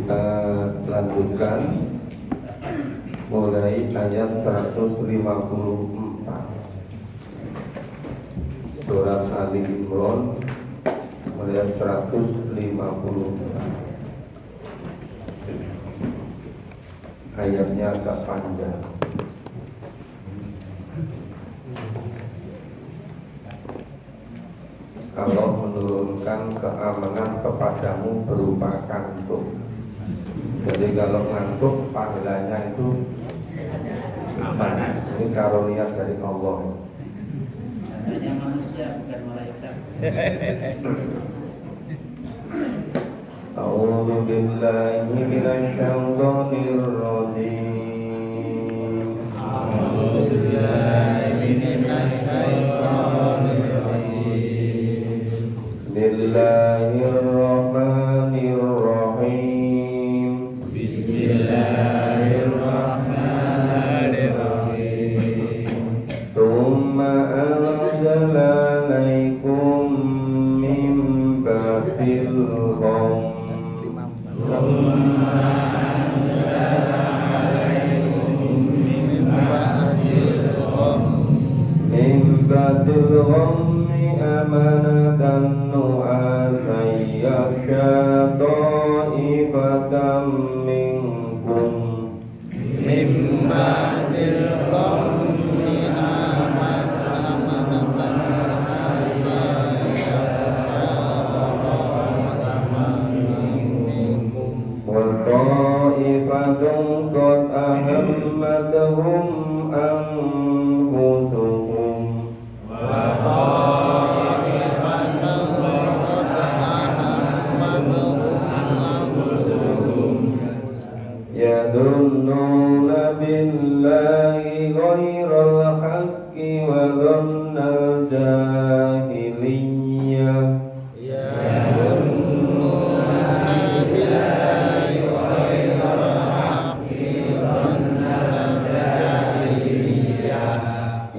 Kita lanjutkan mulai ayat 154 Surah Ali Imran ayat 154. Ayatnya agak panjang. Allah menurunkan keamanan kepadamu berupa kantuk. Jadi kalau ngantuk panggilannya itu amanah. Ini karunia dari Allah. Hanya manusia bukan malaikat. A'udzu billahi minasyaitonir rajim. A'udzu billahi minasyaitonir rajim. Bismillahirrahmanirrahim. Bismillahirrahmanirrahim. Tsumma anzala 'alaikum min ba'dil ghamm. Min ba'dil ghammi amanatan nu'asan yaghsha ta'ifatan minkum. Min ba'dil ghammi amanatan Wa ta'ifatun qad ahammatuhum anfusuhum. Yadunnuna billahi ghairal haqqi wa dhannal jahiliyah.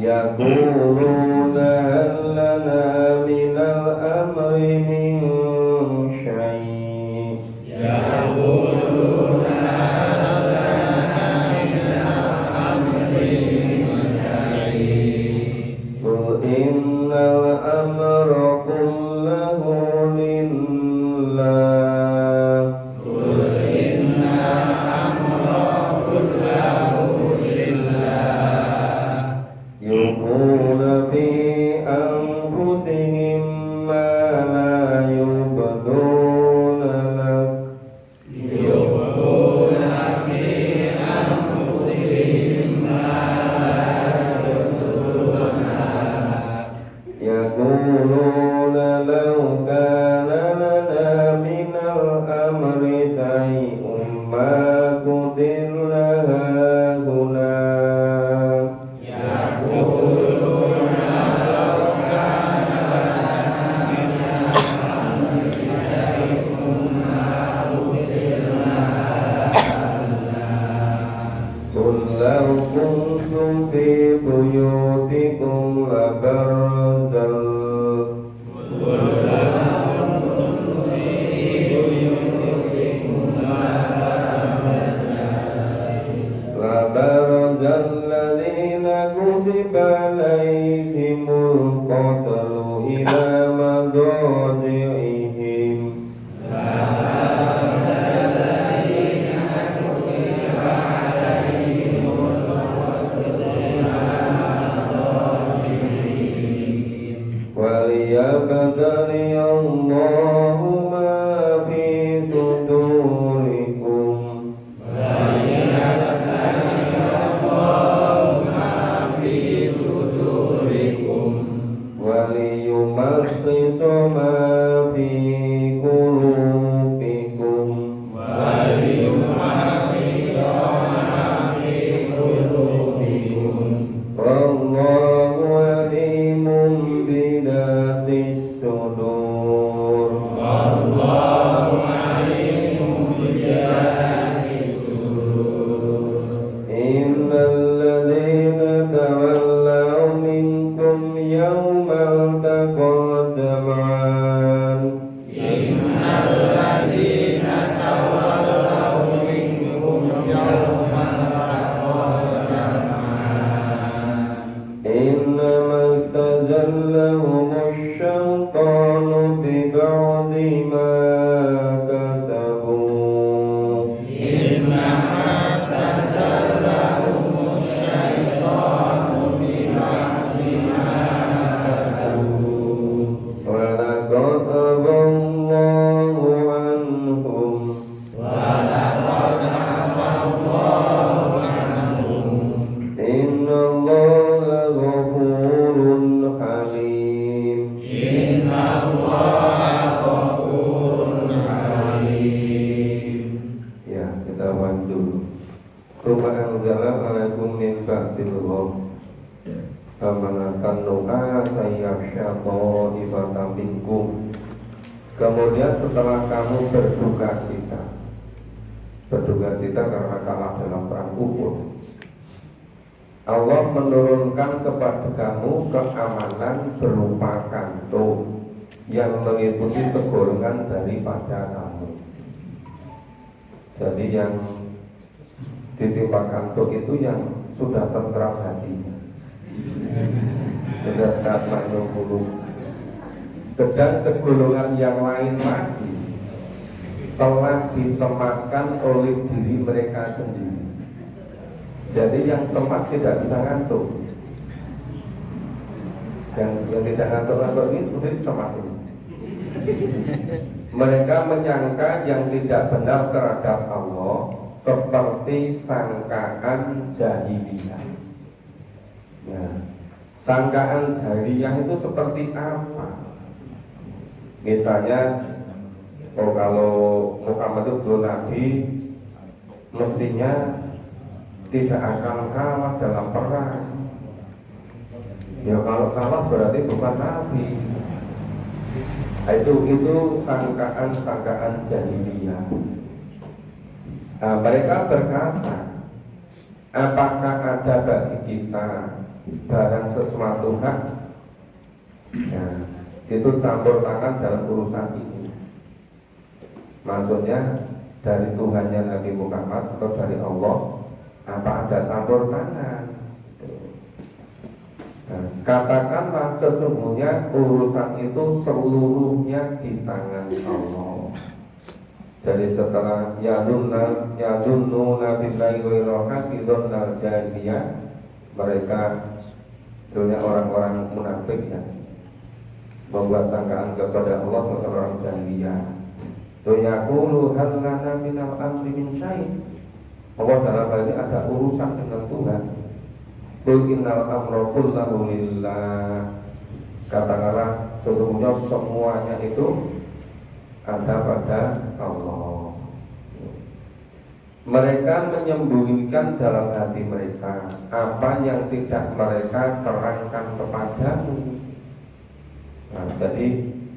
Yaquluna hal lana minal amri min syai'. Qul innal amra kullahu lillah. Yukhuna fi anfusihim ma la yubduna lak. Yaquluna law kana lana minal amri shay'un ma qutilna hahuna. Qul law kuntum fi buyutikum labarzal الذين كتب عليهم القتل إلى مضاجعهم. وليبتلي الله ما في صدوركم. وليمحص ما في قلوبكم. والله عليم بذات الصدور. إن الذين تولوا منكم يوم التقى الجمعان. الذين تولوا لهم الشيطان ببعض ما كسبوا إنما استزلهم الشيطان ببعض ما كسبوا ولقد عفا الله عنهم ولقد عفا الله عنهم إن الله غفور حليم إن الله غفور حليم. Ya, kita bahas dulu. Tsumma anzala alaikum min ba'dil ghamm. Amanatan nu'a sayyaksyato ibatan minkum. Kemudian setelah kamu berduka cita karena kalah dalam perang Uhud, Allah menurunkan kepada kamu keamanan berupa kantung yang mengikuti segolongan daripada kamu. Jadi yang ditimpa kantung itu yang sudah tentram hatinya, sudah tatma'innu qulub. Sedang segolongan yang lain lagi telah dicemaskan oleh diri mereka sendiri. Jadi yang cemas tidak bisa ngantuk. Yang tidak ngantuk ini mesti cemas ini. Mereka menyangka yang tidak benar terhadap Allah seperti sangkaan jahiliyah. Nah, sangkaan jahiliyah itu seperti apa? Misalnya, kalau Muhammad itu Nabi, mestinya tidak akan kalah dalam perang. Ya kalau kalah berarti bukan Nabi. Itu sangkaan jahiliyah. Nah, mereka berkata, apakah ada bagi kita barang sesuatu hak? Ya, itu campur tangan dalam urusan ini. Maksudnya dari Tuhannya Nabi Muhammad atau dari Allah, apa ada campur tangan? Nah, katakanlah sesungguhnya urusan itu seluruhnya di tangan Allah. Jadi setelah yadunnuna billahi ghairal haqqi dzannal jahiliyah, mereka sebenarnya orang-orang munafik ya, membuat sangkaan kepada Allah seperti orang jahiliyah. Yaqulu hal lana minal amri min syai'. Allah dalam hal ini ada urusan dengan Tuhan. Qul innal amra kullahu lillah. Katakanlah sesungguhnya semuanya itu ada pada Allah. Mereka menyembunyikan dalam hati mereka apa yang tidak mereka terangkan kepadamu. Nah, jadi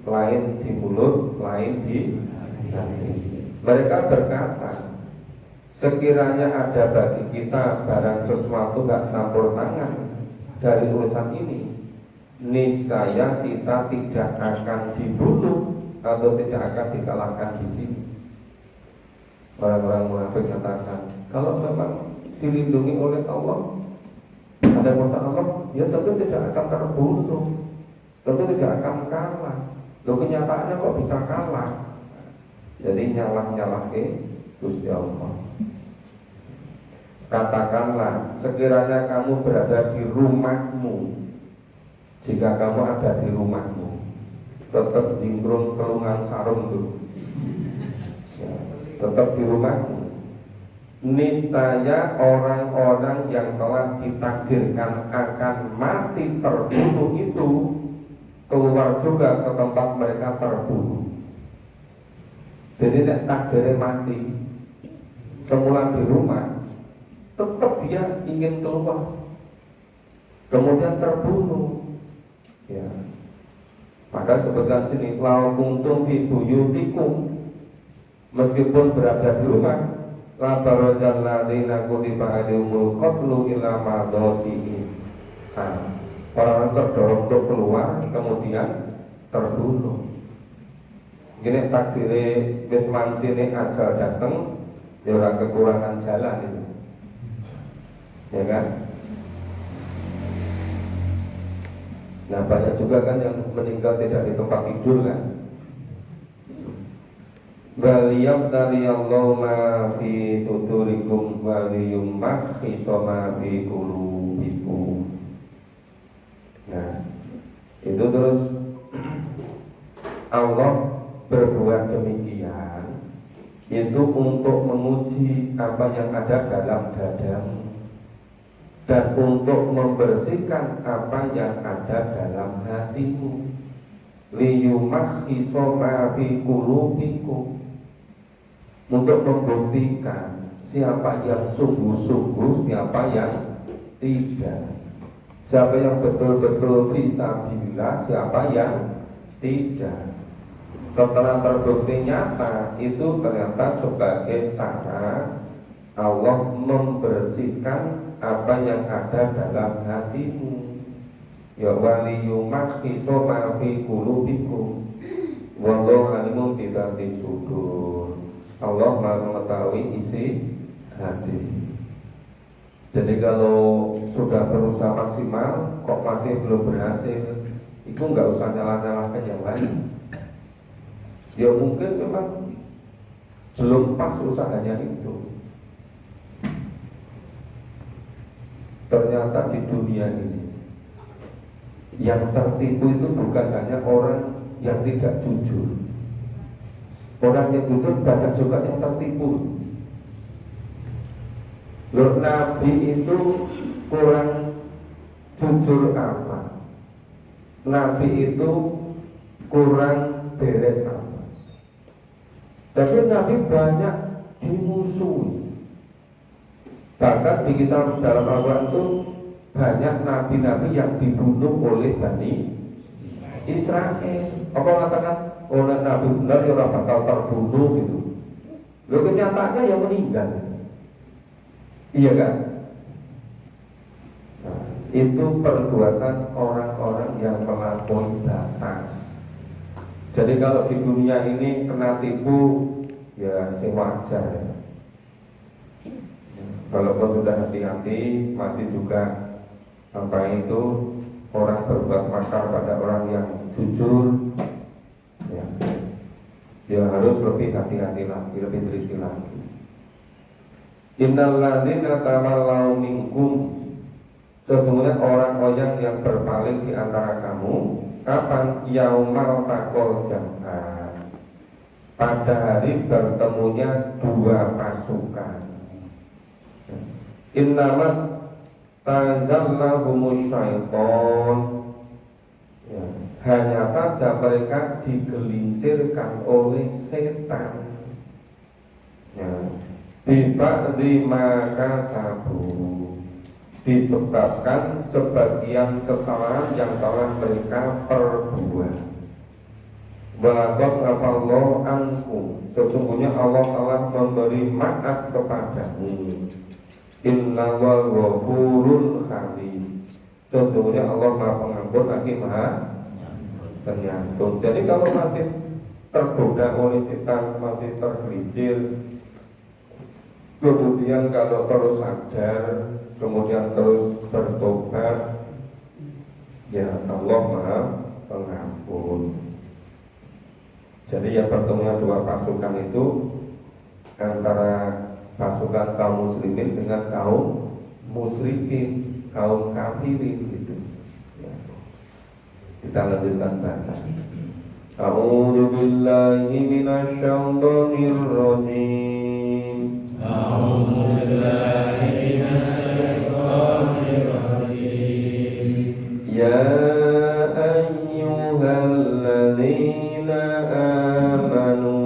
lain di mulut, lain di hati. Mereka berkata, sekiranya ada bagi kita barang sesuatu gak campur tangan dari urusan ini, niscaya kita tidak akan dibunuh atau tidak akan dikalahkan di sini. Orang-orang munafik katakan, kalau memang dilindungi oleh Allah, ada masalah Allah, ya tentu tidak akan terbunuh, tentu tidak akan kalah. Loh, kenyataannya kok bisa kalah? Jadi nyalah Gusti Allah. Katakanlah, sekiranya kamu berada di rumahmu, jika kamu ada di rumahmu, tetap jingkrung kelungan sarung dulu ya, tetap di rumahmu. Niscaya orang-orang yang telah ditakdirkan akan mati terbunuh itu keluar juga ke tempat mereka terbunuh. Jadi tidak takdirnya mati semula di rumah, tetap dia ingin keluar, kemudian terbunuh ya. Maka sebutkan sini, lau kuntum fi buyutikum, meskipun berada di rumah, la barajal ladzina kutiba alaihimul qatlu illa ma dawsihi. Orang terdorong untuk keluar, kemudian terbunuh. Gini takdire wis mangsine ajal dateng, ya ora kekurangan jalan itu. Ya kan? Nah banyak juga kan yang meninggal tidak di tempat tidur kan. Waliyabtaliyallahu ma fi sudurikum waliyumakhiso ma fi qulubikum. Nah itu terus Allah berbuat demikian itu untuk menguji apa yang ada dalam dadamu dan untuk membersihkan apa yang ada dalam hatimu. Liyumakhiso ma fi qulubikum, untuk membuktikan siapa yang sungguh-sungguh, siapa yang tidak, siapa yang betul-betul fisabilillah, siapa yang tidak. Setelah terbukti nyata, itu ternyata sebagai cara Allah membersihkan apa yang ada dalam hatimu. Ya waliyumakhiso ma fi qulubikum wallahu alimun bi dzati sudur. Allah Maha mengetahui isi hati. Jadi kalau sudah berusaha maksimal kok masih belum berhasil, itu nggak usah nyalah-nyalahkan yang lain. Ya mungkin memang belum pas usahanya itu. Ternyata di dunia ini yang tertipu itu bukan hanya orang yang tidak jujur. Orang yang jujur banyak juga yang tertipu. Loh, Nabi itu kurang jujur apa? Nabi itu kurang beres apa? Tapi Nabi banyak dimusuhi. Bahkan di kisah dalam Al-Quran itu banyak nabi-nabi yang dibunuh oleh Bani Israel. Apa mengatakan orang nabi benar ya orang bakal terbunuh gitu. Lalu kenyataannya yang meninggal. Iya kan? Nah, itu perbuatan orang-orang yang melampaui batas. Jadi kalau di dunia ini kena tipu ya wajar ya. Walaupun sudah hati-hati masih juga apa itu orang berbuat makar pada orang yang jujur ya, dia harus lebih hati-hati lagi, lebih teliti lagi. Innal ladzina tawallaw minkum, sesungguhnya orang-orang yang berpaling di antara kamu, kapan? Yaumal taqal jam'an, pada hari bertemunya dua pasukan. Innamas tazallahumus syaiton, ya, hanya saja mereka digelincirkan oleh setan, ya, biba'di maka sabu, disebabkan sebagian kesalahan yang telah mereka perbuat. Walaqad afallahu ankum, sesungguhnya Allah telah memberi maaf kepadamu. Inna wa ghafurun halim, sesungguhnya Allah Maha Pengampun lagi Maha Penyantun. Jadi kalau masih tergoda oleh setan, masih tergelincir, kemudian kalau terus sadar, kemudian terus bertobat, ya Allah Maha Pengampun. Jadi yang pertemuan dua pasukan itu antara pasukan kaum muslimin dengan kaum musyrikin, kaum kafirin gitu. Ya. Kita lanjutkan baca. A'udzu billahi minasyaitonir rajim. A'udzu billahi minasyaitonir rajim. Ya ayyuhalladzina amanu,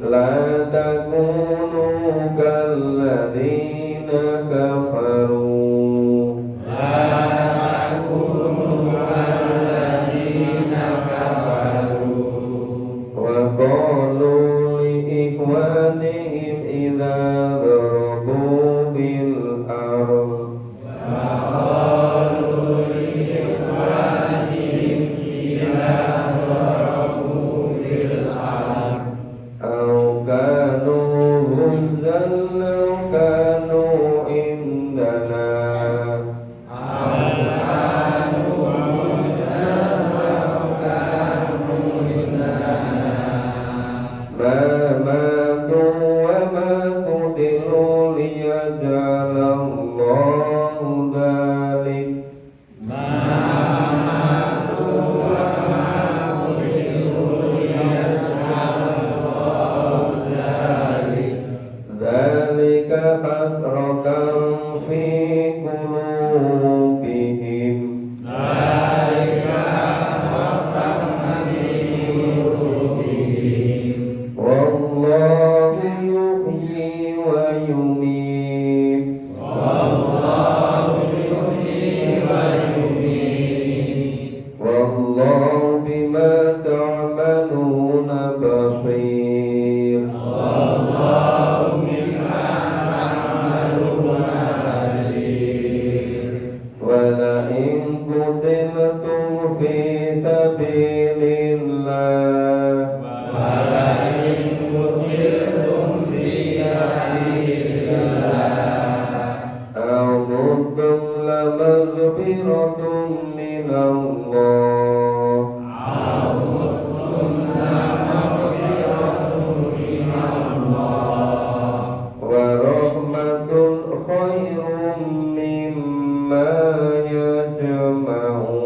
la takunu kalladzina kafaru, wa qalu li ikhwanihim idza darabu bil ardh, أو كانوا غزا jalallahu dzalik. Dzalika hasratan fi qulubihim. Wallahu yuhyi wa yumiit. Wallahu bima ta'maluna basir. Wala in qutiltum fi sabilillah aw muttum lamaghfiratun minallah wa rahmatun khairum mimma yajma'un.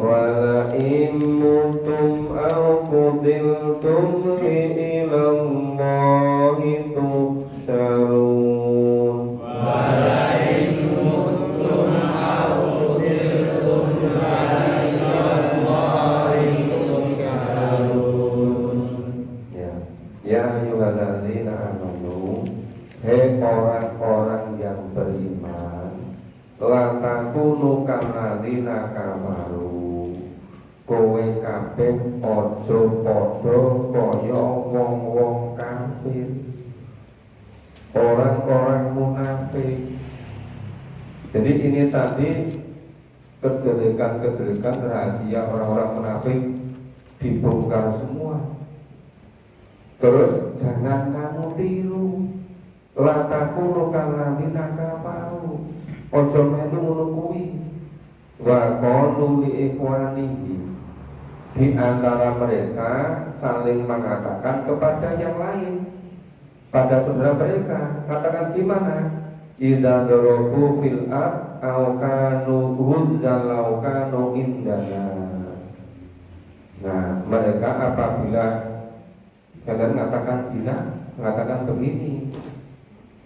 Wala in mutum aw qutiltum ilallahi tuhsyarun. Ya ayyuhalladzina amanu, hei orang-orang yang beriman, la takunu kalladzina kafaru, kowe kabeh aja padha kaya wong-wong kafir, orang-orang munafik. Jadi ini tadi kejelekan-kejelekan rahasia orang-orang munafik dibongkar semua. Terus jangan kamu tiru, la takunu kalladzina kafaru, ojo melu ngono kuwi. Wa qalu li ikhwanihi, di antara mereka saling mengatakan kepada yang lain, pada saudara mereka, katakan gimana? Idza darabu fil ard aw kanu huzzal aw kanu indana. Nah, mereka apabila kalian mengatakan begini,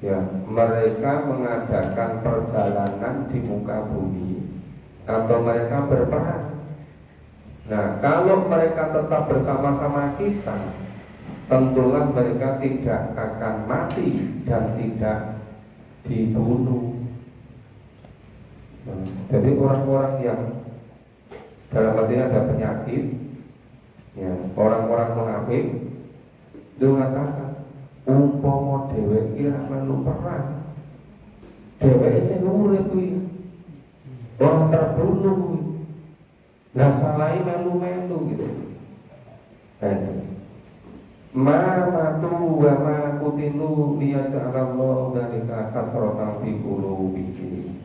ya, mereka mengadakan perjalanan di muka bumi atau mereka berperang. Nah, kalau mereka tetap bersama-sama kita, tentulah mereka tidak akan mati dan tidak dibunuh. Nah, jadi orang-orang yang dalam artinya ada penyakit, ya, orang-orang munafik itu mengatakan umpama dheweke iki ra melu perang, dheweke sing urip kuwi orang terbunuh kuwi, lah salahe melu-melu gitu. Matu wa ma kutilu liyaj'alallahu dzalika hasratan fi qulubihim.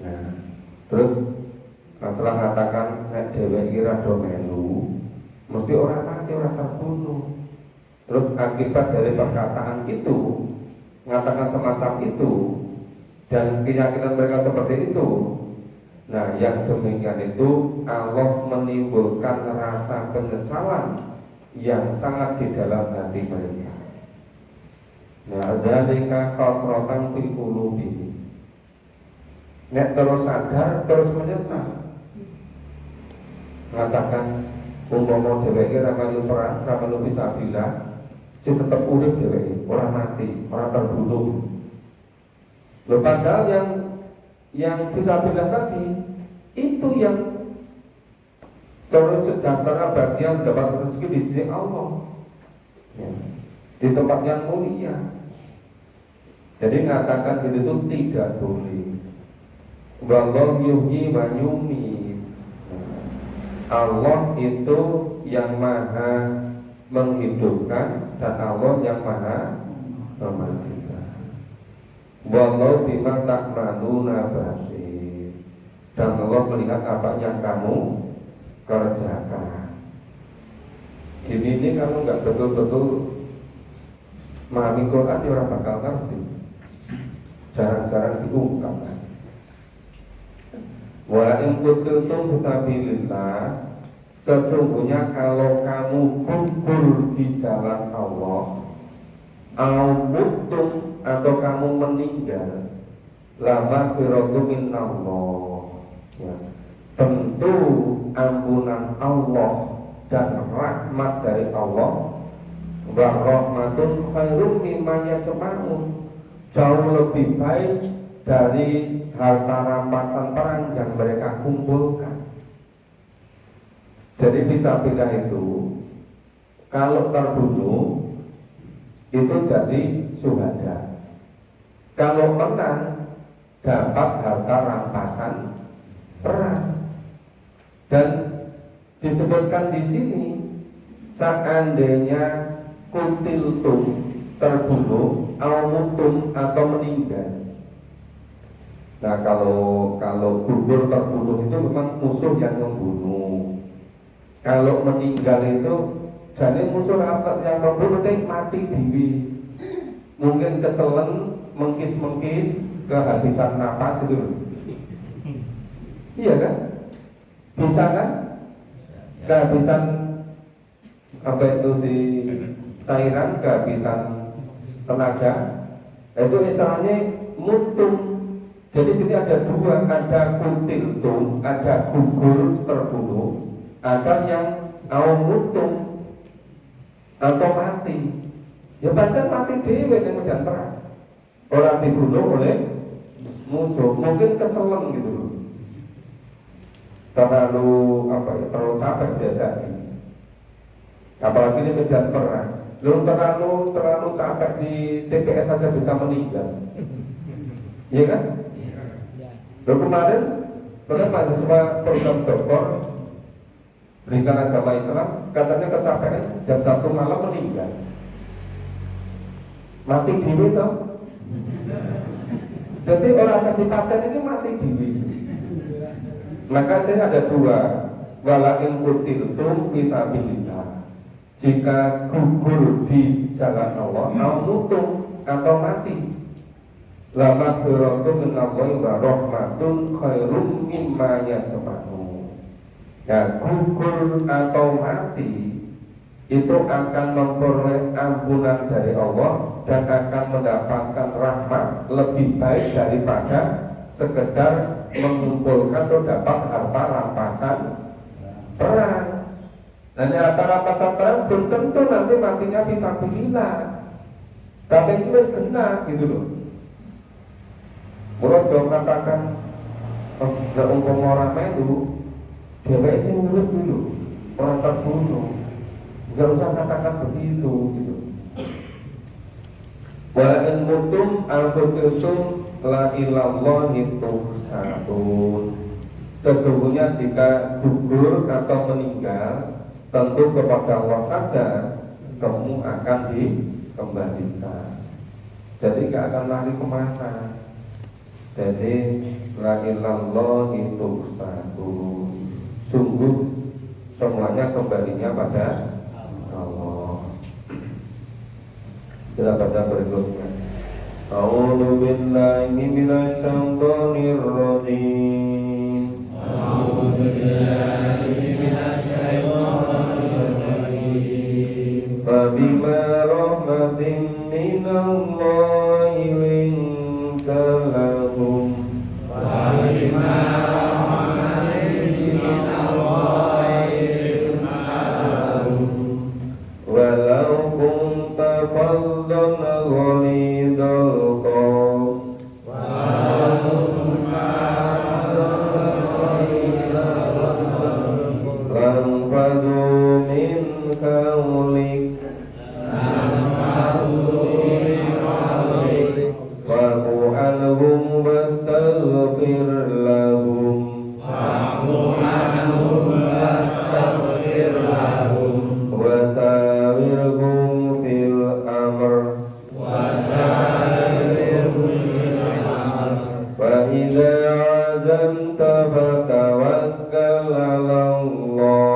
Nah, terus setelah mengatakan nek dheweke iki rada melu, mesti orang mati, orang terbunuh. Terus akibat dari perkataan itu, mengatakan semacam itu, dan keyakinan mereka seperti itu, nah yang demikian itu Allah menimbulkan rasa penyesalan yang sangat di dalam hati mereka. Nah, dzalika khasratan fi qulubihim. Nek terus sadar, terus menyesal, mengatakan umpama dheweke ra melu perang, ra melu fisabilillah, si tetep urip dheweke, ora mati, ora terbunuh. Loh, padahal yang fisabilillah tadi itu yang terus sejahtera bagian dapat rezeki di sisi Allah, ya, di tempat yang mulia. Jadi mengatakan itu tidak boleh. Wallahu yuhyi wa yumiit. Allah itu yang maha menghidupkan dan Allah yang maha mematikan. Wallahu bima ta'maluna basir. Dan Allah melihat apa yang kamu kerjakan. Ini kalau nggak betul-betul memahami Quran ya orang bakal ngerti. Jarang-jarang diungkap kan. Wa in kuntum fisabilillah, sesungguhnya kalau kamu gugur di jalan Allah, mutum atau kamu meninggal, lama firatu minallah, ya. Tentu ampunan Allah dan rahmat dari Allah, wa rahmatun khairum mimma yajma'un, jauh lebih baik dari harta rampasan perang yang mereka kumpulkan. Jadi fisabilillah itu kalau terbunuh itu jadi syuhada. Kalau menang dapat harta rampasan perang. Dan disebutkan di sini seandainya kutiltum terbunuh, al-mutum atau meninggal. Nah kalau gugur terbunuh itu memang musuh yang membunuh. Kalau meninggal itu jadi musuh yang membunuh itu mati diri. Mungkin keselen, mengkis-mengkis, kehabisan napas itu. Iya kan? Bisa kan? Kehabisan apa itu si cairan, kehabisan tenaga. Itu istilahnya mutum. Jadi sini ada dua, ada kutiltum, ada gugur terbunuh, ada yang mutum atau mati. Ya pancen mati dewe ning medan perang. Orang dibunuh oleh musuh, mungkin keselen gitu loh. Terlalu terlalu capek diajari. Apalagi ini medan perang. Lu terlalu capek di TPS saja bisa meninggal. Iya kan? Lalu kemarin mahasiswa program doktor pendidikan agama Islam katanya kecapean jam 1 malam meninggal. Mati diri toh. Jadi orang sakit paten itu mati diri. Maka saya ada dua, walakin kutiltum fisabilillah. Jika gugur di jalan Allah, mutum atau mati, lama firatu minallahi wa rahmatun khairum mimma yajma'un. Ya, gugur atau mati itu akan memperoleh ampunan dari Allah dan akan mendapatkan rahmat lebih baik daripada sekedar mengumpulkan atau dapat harta rampasan perang. Dan harta rampasan perang belum tentu nanti matinya fisabilillah. Tapi itu harus kena gitu loh. Menurut saya mengatakan nggak umpama orang melu, dia sih nurut dulu, orang terbunuh. Nggak usah katakan begitu gitu. Wa in mutum al-qutiltum la ilallahi tuhsatun. Sesungguhnya jika gugur atau meninggal, tentu kepada Allah saja kamu akan dikembalikan. Jadi gak akan lari kemana. Jadi la ilallahi tuhsatun. Sungguh semuanya kembalinya pada Allah. Kita baca berikutnya. A'udzu billahi minasyaitonir rajim. A'udzu billahi minasyaitonir rajim. Fabima rahmatin minallahi linta lahum. Fabima rahmatin minallahi linta lahum. Walau kunta faddan ghalidal qalb lanfadu min hawlik fa'fu anhum wastaghfir lahum wasawirhum fil amr fa idza azamta fatawakkal 'ala Allah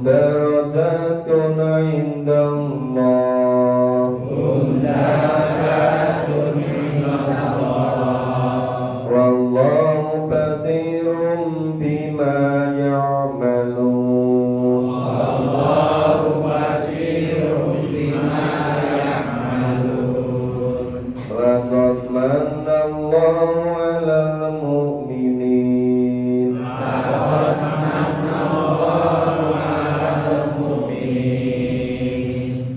darajatun 'indallah. Wallahu basirun bima ya'malun. Laqad manna Allahu 'alal mu'minin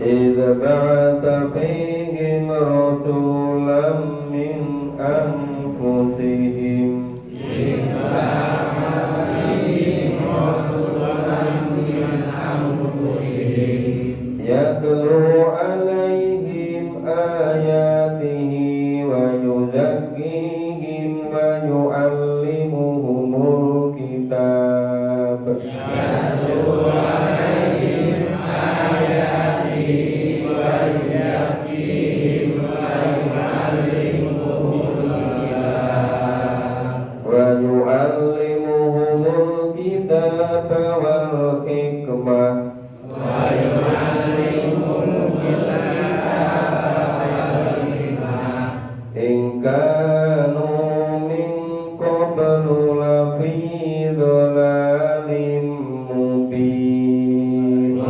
idza ba'atha fihim rasulan min anfusihim yatlu 'alaihim ayatihi wa yuzakkihim wa yu'allimuhumul kitab wa yu'allimuhumul kitab wal hikmah in kanu min qablu lafi dhalalin mubin.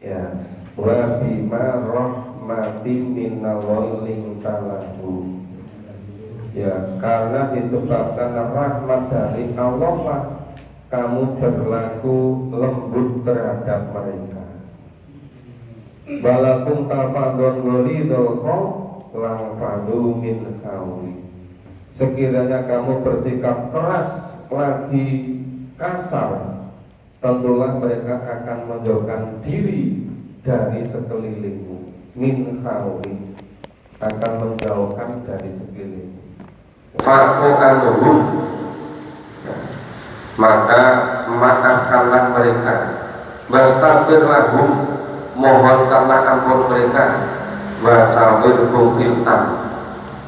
Ya, wa bima rahmatin minallahi lintalahu. Ya, karena disebabkan rahmat dari Allah lah kamu berlaku lembut terhadap mereka. Walakum tafadun ghalidul qaul lang fadu min hauli. Sekiranya kamu bersikap keras lagi kasar, tentulah mereka akan menjauhkan diri dari sekelilingmu. Min hauli, akan menjauhkan dari sekelilingmu. Fa'fu anhum, maka maafkanlah mereka. Wastaghfir lahum, mohonkanlah ampun mereka. Wasawirhum fil amr,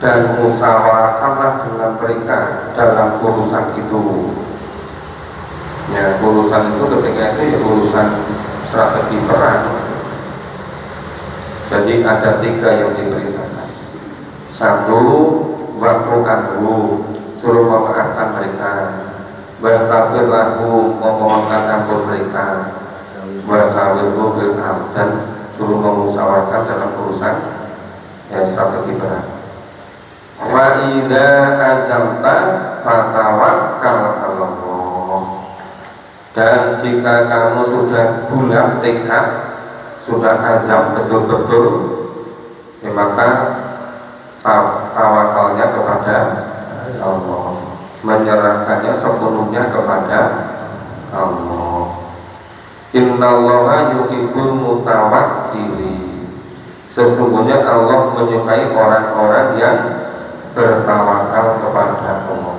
dan musyawarahkanlah dengan mereka dalam urusan itu. Ya, urusan itu ketika itu ya urusan strategi perang. Jadi ada 3 yang diberitakan. 1, waktu anhu, suruh memaafkan mereka. Wastaghfir lahum, memohonkan ampun mereka. Wasawirhum fil amr, dan suruh memusyawarahkan dalam urusan strategi perang. Wa idza azamta fatawakkal 'alallah. Dan jika kamu sudah bulat tekad, sudah azam betul-betul, ya maka tawakalnya kepada Allah, menyerahkannya sepenuhnya kepada Allah. Innallaha yuhibbul mutawakkilin. Sesungguhnya Allah menyukai orang-orang yang bertawakal kepada Allah.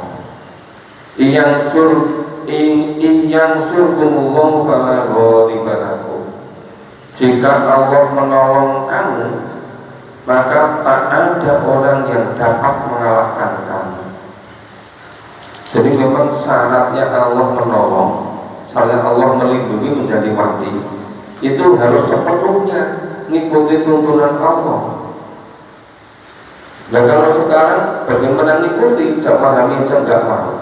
Iyansurkumullahu fala ghaliba lakum. Jika Allah menolong kamu, maka tak ada orang yang dapat mengalahkan kamu. Jadi memang syaratnya Allah menolong, syaratnya Allah melindungi menjadi wali, itu harus sepenuhnya mengikuti tuntunan Allah. Dan kalau sekarang bagaimana mengikuti, pahami enggak mau.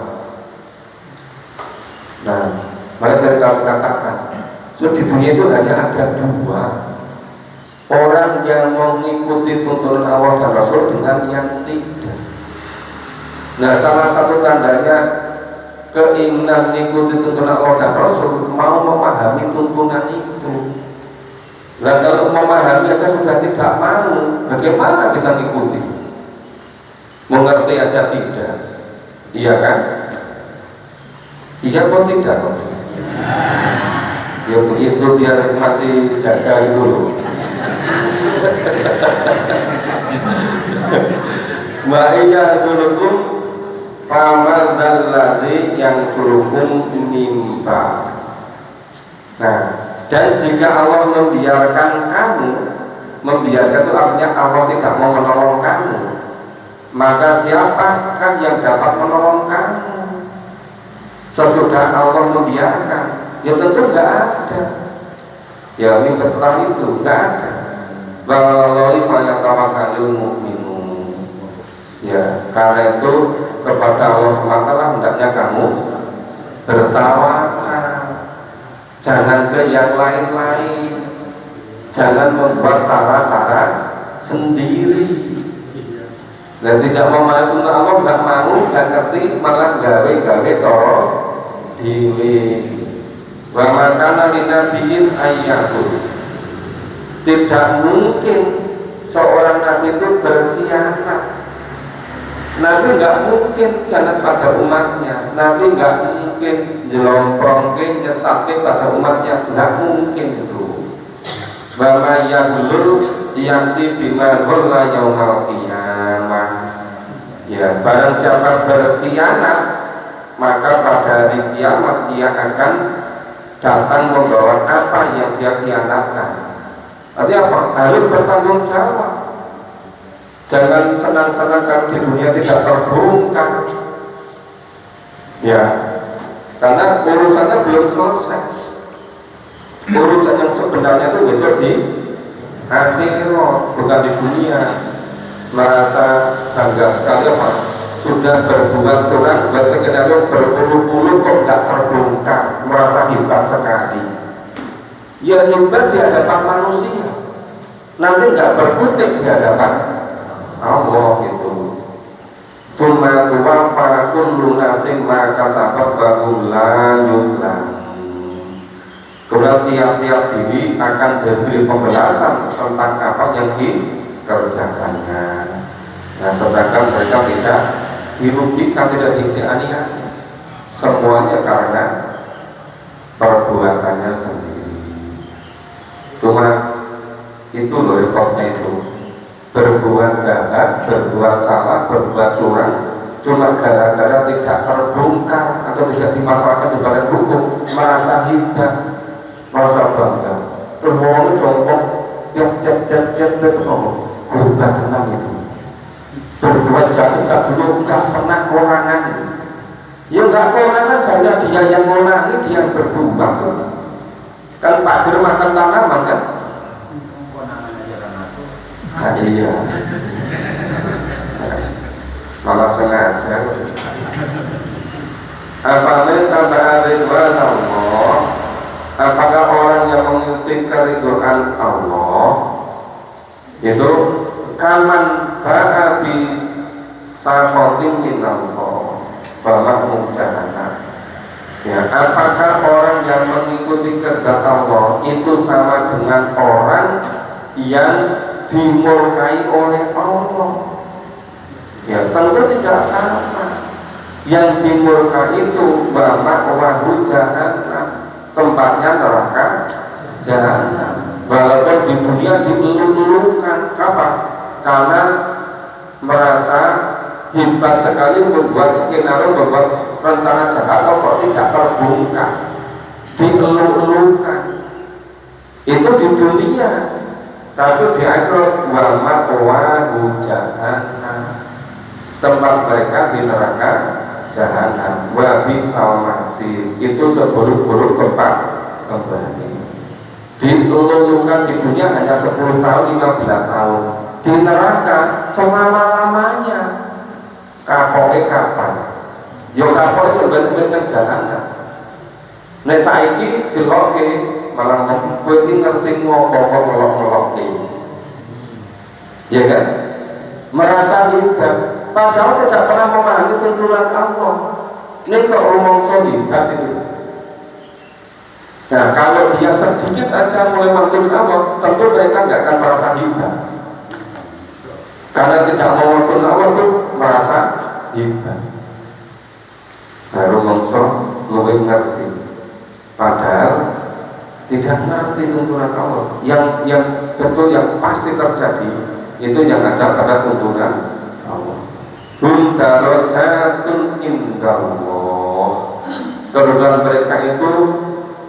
Nah, maka saya katakan, di dunia itu hanya ada 2, orang yang mau mengikuti tuntunan Allah dan Rasul dengan yang tidak. Nah, salah satu tandanya keinginan mengikuti tuntunan Allah dan Rasul, mau memahami tuntunan itu. Nah, kalau memahami aja sudah tidak mau, bagaimana bisa mengikuti? Mengerti aja tidak, iya kan? Iya kok tidak kok? Ya begitu, biar masih jaga itu loh. Ma'iyah dulukum famadzalladzi yang suruhum mimba. Nah, dan jika Allah membiarkan kamu, membiarkan itu artinya Allah tidak mau menolong kamu, maka siapakah yang dapat menolong kamu sesudah Allah membiarkan? Ya tentu nggak ada. Ya minggu setelah itu nggak ada. Wallahi falyatawakkalul mu'minun. Ya karena itu kepada Allah SWT hendaknya kamu bertawakal. Jangan ke yang lain-lain. Jangan membuat cara-cara sendiri. Dan tidak mau maju ke Allah, nggak mau, nggak ngerti, malah gawe-gawe coro diri. Wa makana linabiyin ayyatul. Tidak mungkin seorang nabi itu berkhianat. Nabi nggak mungkin khianat pada umatnya. Nabi nggak mungkin jelomprongke nyesatke pada umatnya. Nggak mungkin itu. Wa may yaghlu yanti bima ghalla yaumal qiyamah. Ya, barang siapa berkhianat, maka pada hari kiamat dia akan datang membawa apa yang dia khianatkan. Artinya apa? Harus bertanggung jawab. Jangan senang-senang kalau di dunia tidak terbongkar. Ya, karena urusannya belum selesai. Urusan yang sebenarnya itu besok di akhirat, bukan di dunia. Merasa bangga sekali apa? Sudah berbuat curang, buat skenario berpuluh-puluh kok tidak terbongkar, merasa hebat sekali. Ya hebat di hadapan manusia, nanti nggak berkutik di hadapan Allah gitu. Summa tuwaffa kullu nafsin ma kasabat wa hum la yuzlamun. Kemudian tiap-tiap diri akan diberi pembalasan tentang apa yang dikerjakannya. Nah, sedangkan mereka tidak dirugikan, tidak dianiaya. Semuanya karena perbuatannya sendiri. Cuma itu loh repotnya itu. Berbuat jahat, berbuat salah, berbuat curang, cuma gara-gara tidak terbongkar atau tidak dimasalahkan di badan hukum, merasa hebat, merasa bangga. Terus mau jongkok, hebat tenang itu. Berbuat jahat dulu nggak pernah korangan. Ya nggak korangan, saya dia yang ngorangi, dia yang berbuat. Kan Pak Guru makan tanaman kan? Nah, iya. Malah sengaja. Apakah orang yang mengikuti keridhaan Allah itu kaman ba'abi sahotin minallah ba'amu jahannam. Ya, apakah orang yang mengikuti kehendak Allah itu sama dengan orang yang dimurkai oleh Allah? Ya tentu tidak sama. Yang dimurkai itu ma'wahu jahannam, tempatnya neraka jahanam. Walaupun di dunia dielung-elungkan, apa? Karena merasa hebat sekali membuat skenario, membuat rencana jahat kok tidak terbongkar, dielung-elungkan. Itu di dunia. Tapi di akhirat wa ma'wahu jahannam, tempat mereka di neraka jahanam. Wa bisal masir, itu seburuk-buruk tempat kembali. Dilulukan di dunia hanya 10 tahun, 15 tahun. Di neraka selama-lamanya. Kapoke kapan? Yo kapoke sebenarnya jahanam. Nek saiki diloke malah kowe iki ngerti ngopo kok ngelok-ngeloke. Ya kan? Merasa hebat, padahal tidak pernah memahami tuntunan Allah. Ini kok ngomong hebat itu. Nah, kalau dia sedikit aja mulai menurut Allah, tentu mereka nggak akan merasa hebat. Karena tidak mau menurut Allah itu merasa hebat. Baru ngomong lebih ngerti. Padahal tidak ngerti tuntunan Allah. Yang betul, yang pasti terjadi itu yang ada pada tuntunan Allah. Hum darajatun indallah. Kedudukan mereka itu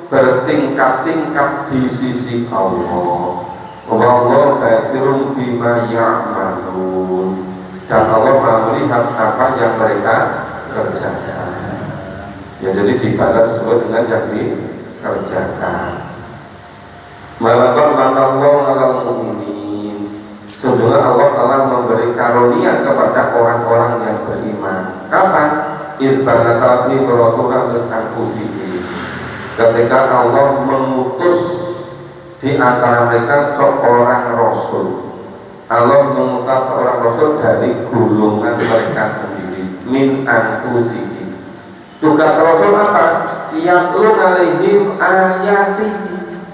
bertingkat-tingkat di sisi Allah. Wallahu basirun bima ya'malun. dan Allah Maha melihat apa yang mereka kerjakan. Ya, jadi dibalas sesuai dengan yang dikerjakan. Malaqad manallahu 'alal mu'minin. Sesungguhnya Allah telah memberi karunia kepada orang-orang yang beriman. Kapan? Idbanata fi rasulan min anfusihim. Ketika Allah mengutus di antara mereka seorang rasul. Allah mengutus seorang rasul dari golongan mereka sendiri, min anfusihim. Tugas rasul apa? Yatlu alaihim ayatihi,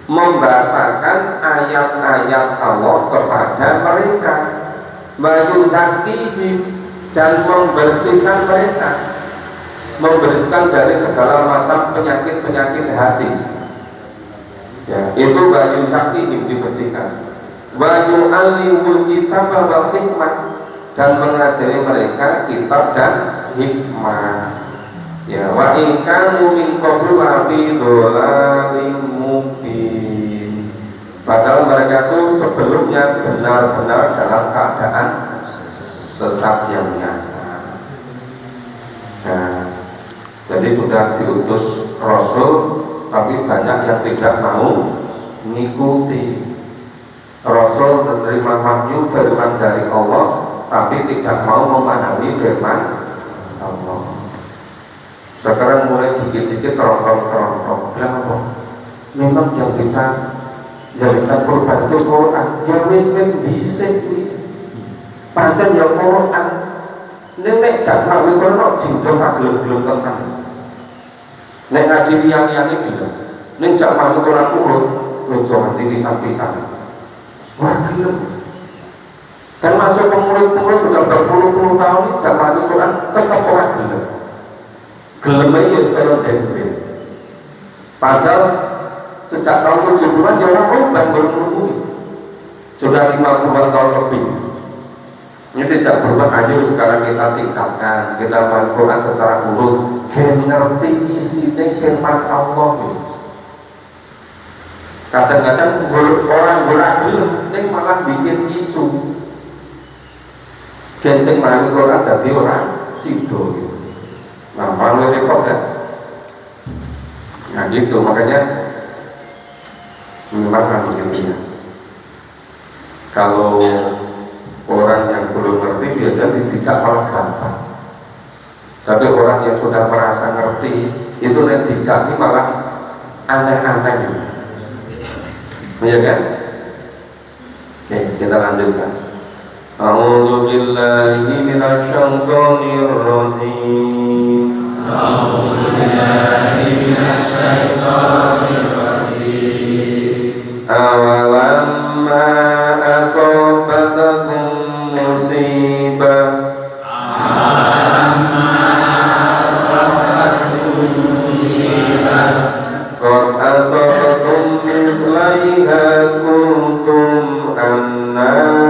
membacakan ayat-ayat Allah kepada mereka, mayuzakihim, dan membersihkan mereka, membersihkan dari segala macam penyakit-penyakit hati. Ya, itu mayuzakihim, dibersihkan. Wa yu'allimul kitaba wal hikmah, dan mengajari mereka kitab dan hikmah. Ya, wa in kanu min qablu fi dhalalin mubin. Padahal mereka itu sebelumnya benar-benar dalam keadaan sesat yang nyata. Nah, jadi sudah diutus Rasul, tapi banyak yang tidak mau mengikuti. Rasul menerima wahyu firman dari Allah, tapi tidak mau memahami firman Allah. Sekarang mulai dikit-dikit terontok. Kenapa? Memang yang bisa jadikan korban itu Quran. Yang miskin bisa pancen yang Quran. Nek jak mawi kono jinjong kagel-gelem tenan. Nek ngaji liyane gitu. Nek jak mawi Quran urut, ojo nganti pisan-pisan. Wah, gelem. Termasuk pemurid-pemurid sudah berpuluh-puluh tahun zaman Quran tetap orang gelem. Gelemnya ya sekarang tempe. Padahal sejak tahun 70-an ya orang bangun sudah 50 tahun lebih. Ini tidak berubah. Ayo sekarang kita tingkatkan, kita baca Quran secara urut, ngerti isinya firman Allah. Kadang-kadang orang gelem ini malah bikin isu. Genseng main Quran dari orang sido gitu. Nah, malu repot kan? Nah gitu, makanya memang kan begini. Kalau orang yang belum ngerti biasanya tidak malah gampang. Tapi orang yang sudah merasa ngerti itu nanti dijaki malah aneh-aneh. Ya kan? Oke, kita lanjutkan. A'udzu billahi minasyaitonir rajim. A'udzu billahi minasyaitonir rajim. Awalamma asabatakum musibah. Awalamma asabatakum musibah. Qad asabatum mithlaiha kuntum anna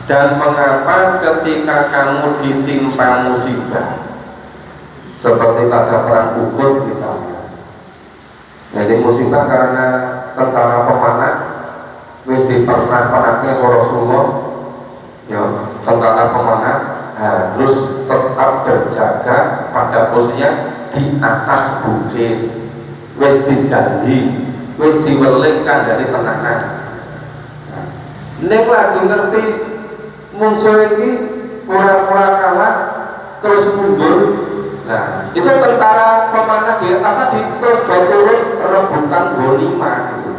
dan mengapa ketika kamu ditimpa musibah seperti pada perang Uhud misalnya. Jadi musibah karena tentara pemanah wis dipernak-pernaknya Rasulullah, ya, tentara pemanah harus tetap berjaga pada posisinya di atas bukit, wis dijanji, wis diwelingkan dari tenangan. Nek lagi ngerti musuh ini pura-pura kalah terus mundur. Nah, itu tentara pemanah di atas tadi terus turun rebutan ghanimah gitu.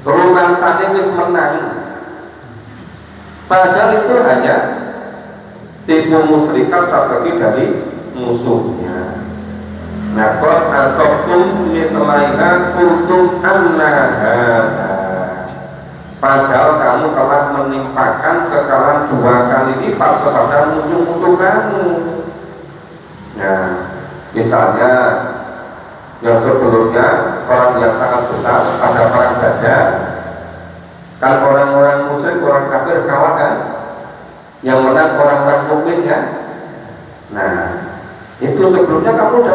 Turunan sana wis menang. Padahal itu hanya tipu musrikat strategi dari musuhnya. Nah, qad asabtum mithlaiha qultum annaha. Padahal kamu telah menimpakan kekalahan 2 kali lipat kepada musuh-musuh kamu. Nah, misalnya yang sebelumnya orang yang sangat besar pada perang Badar, kan orang-orang musyrik, orang kafir kalah kan, yang menang orang-orang mukmin ya. Nah, itu sebelumnya kamu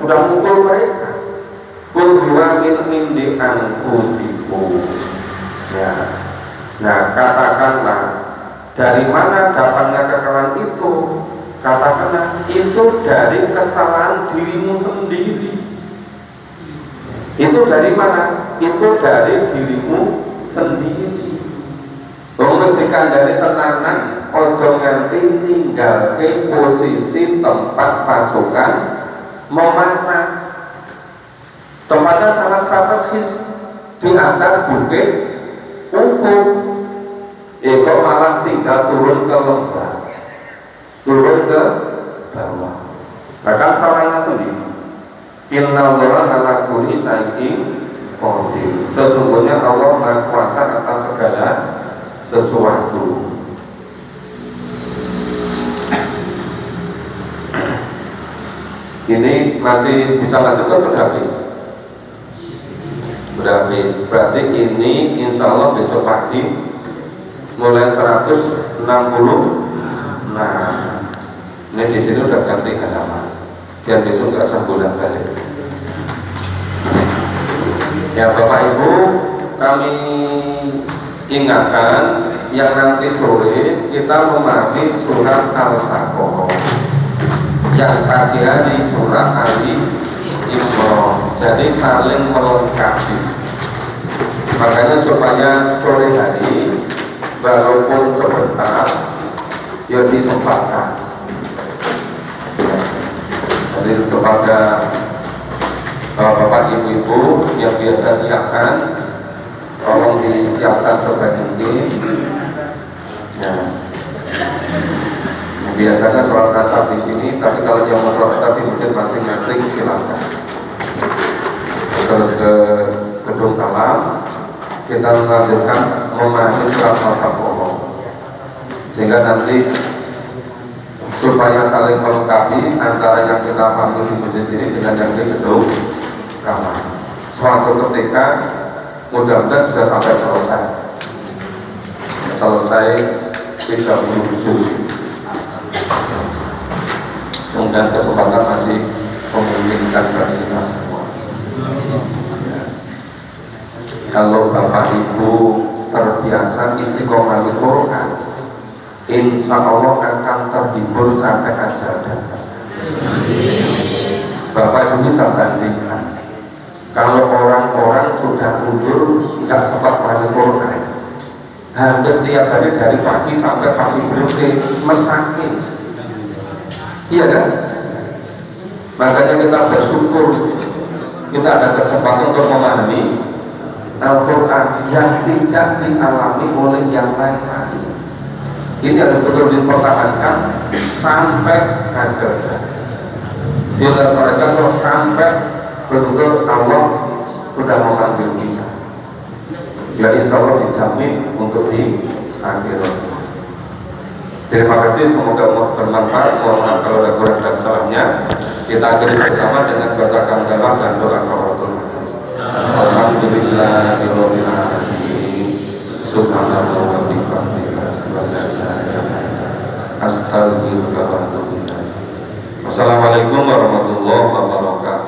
sudah mukul mereka. Qul huwa min indi anfusikum. Ya. Nah, katakanlah dari mana dapatnya kekalahan itu? Katakanlah itu dari kesalahan dirimu sendiri. Itu dari mana? Itu dari dirimu sendiri. Mesti dari tenanan, ojo nganti tinggal ke posisi tempat pasukan memanah. Tempatnya sangat strategis di atas bukit Uhud. Itu malah tinggal turun ke lembah, turun ke bawah. Bahkan salahnya sendiri. Innallaha ala kulli syai'in qadir. Sesungguhnya Allah Maha Kuasa atas segala sesuatu. Ini masih bisa lanjut atau sudah habis? Sudah habis. Berarti ini insya Allah besok pagi mulai 160. Nah, ini di sini udah ganti halaman. Dan besok nggak usah bolak-balik. Ya Bapak Ibu, kami ingatkan yang nanti sore kita memahami surat Al-Baqarah, yang pagi hari surat Ali Imran. Jadi saling melengkapi. Makanya supaya sore hari walaupun sebentar ya disempatkan. Jadi kepada Bapak Ibu-ibu yang biasa siapkan, tolong disiapkan sebaik mungkin. Ya. Biasanya sholat asar di sini, tapi kalau yang mau sholat asar di masjid masing-masing silakan. Terus ke gedung talam, kita melanjutkan memahami surat Al-Baqarah, sehingga nanti supaya saling melengkapi antara yang kita pahami di masjid ini dengan yang di gedung kamar. Suatu ketika mudah-mudahan sudah sampai selesai 37 juz. Kemudian kesempatan masih memungkinkan bagi kita semua. Kalau Bapak Ibu terbiasa istiqomah di Quran, insya Allah akan terhibur sampai akhir datang. Bapak Ibu bisa bandingkan, kalau orang-orang sudah mundur nggak sempat baca Quran, hampir tiap hari dari pagi sampai pagi berikutnya mesakin, iya kan? Makanya kita bersyukur kita ada kesempatan untuk memahami Al-Quran yang tidak dialami oleh yang lain. Ini harus betul dipertahankan sampai akhir. Dilaksanakan sampai betul Allah sudah memanggil kita. Ya insya Allah dijamin untuk di akhirat. Terima kasih, semoga bermanfaat. Mohon maaf kalau ada kurang dan salahnya. Kita akhiri bersama dengan baca hamdalah dan doa kafaratul majelis. Alhamdulillahirabbil alamin. Subhanallah wa bihamdihi. Astagfirullah. Wassalamualaikum warahmatullahi wabarakatuh.